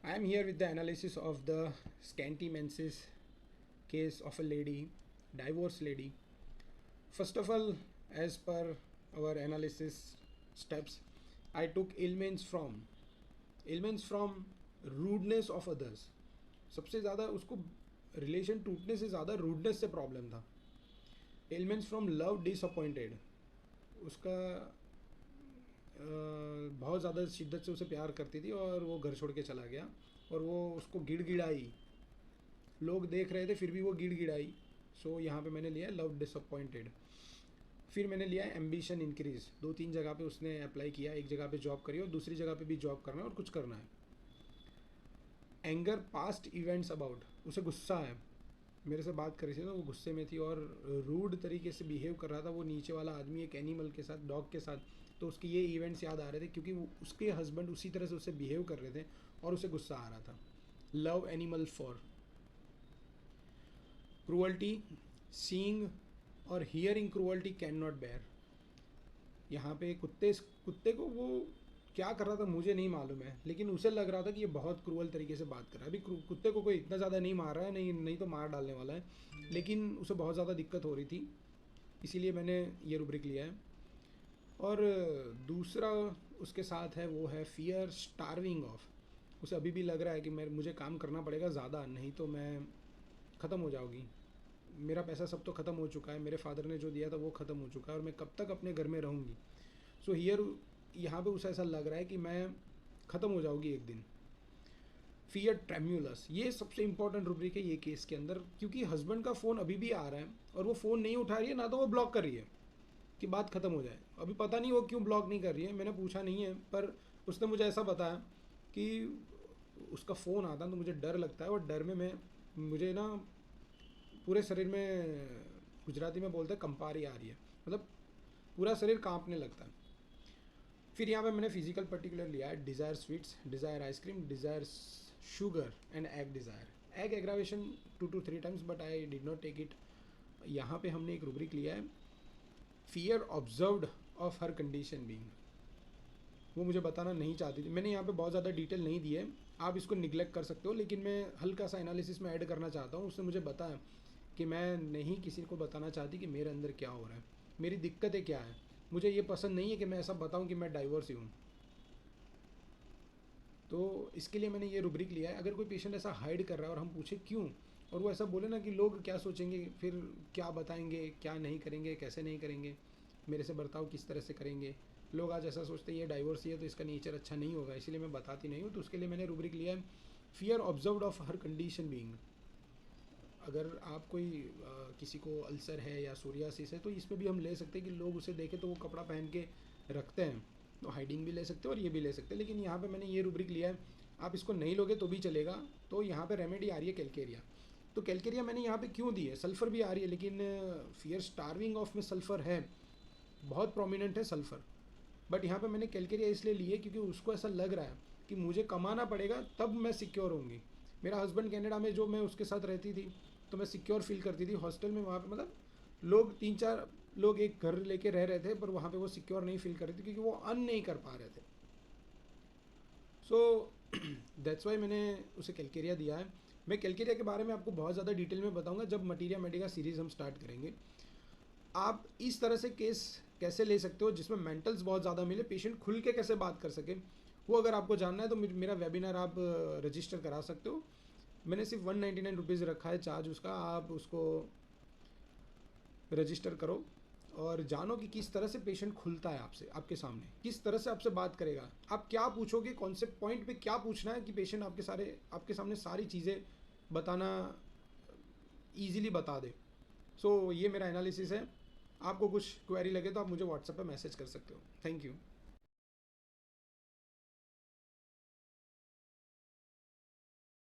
I am here with the analysis of the scanty menses case of a lady, divorced lady. First of all, as per our analysis steps, I took ailments from rudeness of others. सबसे ज़्यादा उसको relation टूटने से ज़्यादा rudeness से problem था. Elements from love disappointed, उसका बहुत ज़्यादा शिद्दत से उसे प्यार करती थी और वो घर छोड़ के चला गया और वो उसको गिड़गिड़ाई. लोग देख रहे थे फिर भी वो गिड़गिड़ाई. सो यहाँ पे मैंने लिया लव डिसअपॉइंटेड. फिर मैंने लिया एम्बिशन इंक्रीज. 2-3 जगह पे उसने अप्लाई किया, एक जगह पे जॉब करी और दूसरी जगह पे भी जॉब करना है और कुछ करना है. एंगर पास्ट इवेंट्स अबाउट, उसे गुस्सा है. मेरे से बात कर रही थी तो वो गुस्से में थी और रूड तरीके से बिहेव कर रहा था वो नीचे वाला आदमी एक एनिमल के साथ, डॉग के साथ. तो उसके ये इवेंट्स याद आ रहे थे क्योंकि वो उसके हस्बैंड उसी तरह से उससे बिहेव कर रहे थे और उसे गुस्सा आ रहा था. Love animal for cruelty, seeing और hearing cruelty can not bear. यहाँ पे कुत्ते को वो क्या कर रहा था मुझे नहीं मालूम है, लेकिन उसे लग रहा था कि ये बहुत क्रूअल तरीके से बात कर रहा है. अभी कुत्ते को कोई इतना ज़्यादा नहीं मार रहा है, नहीं तो मार डालने वाला है, लेकिन उसे बहुत ज़्यादा दिक्कत हो रही थी, इसीलिए मैंने ये रूब्रिक लिया है. और दूसरा उसके साथ है वो है फियर स्टार्विंग ऑफ. उसे अभी भी लग रहा है कि मुझे काम करना पड़ेगा ज़्यादा, नहीं तो मैं ख़त्म हो जाऊँगी. मेरा पैसा सब तो ख़त्म हो चुका है, मेरे फादर ने जो दिया था वो ख़त्म हो चुका है और मैं कब तक अपने घर में रहूँगी. सो हियर यहाँ पे उसे ऐसा लग रहा है कि मैं ख़त्म हो जाऊँगी एक दिन. फियर ट्रेम्यूलस, ये सबसे इंपॉर्टेंट रूब्रिक है ये केस के अंदर, क्योंकि हस्बैंड का फ़ोन अभी भी आ रहा है और वो फ़ोन नहीं उठा रही है, ना तो वो ब्लॉक कर रही है कि बात ख़त्म हो जाए. अभी पता नहीं वो क्यों ब्लॉक नहीं कर रही है, मैंने पूछा नहीं है, पर उसने मुझे ऐसा बताया कि उसका फ़ोन आता है तो मुझे डर लगता है और डर में मुझे ना पूरे शरीर में, गुजराती में बोलते हैं कंपारी आ रही है, मतलब पूरा शरीर कांपने लगता है. फिर यहाँ पे मैंने फिजिकल पर्टिकुलर लिया है desire sweets, desire ice cream, desire sugar and egg desire. Egg aggravation 2 to 3 times but I did not take it. यहाँ पे हमने एक रूब्रिक लिया है fear observed of her condition being. वो मुझे बताना नहीं चाहती थी. मैंने यहाँ पे बहुत ज़्यादा डिटेल नहीं दी है, आप इसको निगलेक्ट कर सकते हो, लेकिन मैं हल्का सा एनालिसिस में ऐड करना चाहता हूँ. उसने मुझे बताया कि मैं नहीं किसी को बताना चाहती कि मेरे अंदर क्या हो रहा है, मेरी दिक्कतें क्या हैं. मुझे ये पसंद नहीं है कि मैं ऐसा बताऊं कि मैं डाइवोर्स ही हूँ. तो इसके लिए मैंने ये रूब्रिक लिया है. अगर कोई पेशेंट ऐसा हाइड कर रहा है और हम पूछे क्यों, और वो ऐसा बोले ना कि लोग क्या सोचेंगे, फिर क्या बताएंगे, क्या नहीं करेंगे, कैसे नहीं करेंगे, मेरे से बर्ताव किस तरह से करेंगे, लोग आज ऐसा सोचते हैं ये डाइवोर्स ही है तो इसका नेचर अच्छा नहीं होगा, इसलिए मैं बताती नहीं हूँ. तो उसके लिए मैंने रूब्रिक लिया है fear observed of her condition being. अगर आप कोई किसी को अल्सर है या सोरियासिस है तो इसमें भी हम ले सकते हैं कि लोग उसे देखें तो वो कपड़ा पहन के रखते हैं, तो हाइडिंग भी ले सकते हैं और ये भी ले सकते हैं. लेकिन यहाँ पे मैंने ये रूब्रिक लिया है, आप इसको नहीं लोगे तो भी चलेगा. तो यहाँ पे रेमेडी आ रही है कैलकेरिया. तो कैलकेरिया मैंने यहाँ पे क्यों दी है, सल्फ़र भी आ रही है लेकिन फियर स्टार्विंग ऑफ में सल्फ़र है, बहुत प्रोमिनेंट है सल्फ़र. बट यहाँ पे मैंने कैलकेरिया इसलिए ली है क्योंकि उसको ऐसा लग रहा है कि मुझे कमाना पड़ेगा तब मैं सिक्योर होंगी. मेरा हस्बैंड कनाडा में, जो मैं उसके साथ रहती थी तो मैं सिक्योर फील करती थी हॉस्टल में. वहाँ पे मतलब लोग 3-4 लोग एक घर लेके रह रहे थे, पर वहाँ पे वो सिक्योर नहीं फील कर रही थी क्योंकि वो अर्न नहीं कर पा रहे थे. सो दैट्स वाई मैंने उसे कैलकेरिया दिया है. मैं कैलकेरिया के बारे में आपको बहुत ज़्यादा डिटेल में बताऊंगा जब मटीरिया मेडिका सीरीज़ हम स्टार्ट करेंगे. आप इस तरह से केस कैसे ले सकते हो जिसमें मेंटल्स बहुत ज़्यादा मिले, पेशेंट खुल के कैसे बात कर सके, वो अगर आपको जानना है तो मेरा वेबिनार आप रजिस्टर करा सकते हो. मैंने सिर्फ 199 रखा है चार्ज उसका. आप उसको रजिस्टर करो और जानो कि किस तरह से पेशेंट खुलता है आपसे, आपके सामने किस तरह से आपसे बात करेगा, आप क्या पूछोगे, कौन से पॉइंट पे क्या पूछना है कि पेशेंट आपके सामने सारी चीज़ें बताना ईजिली बता दे. सो ये मेरा एनालिसिस है. आपको कुछ क्वेरी लगे तो आप मुझे व्हाट्सएप पे मैसेज कर सकते हो. Thank you.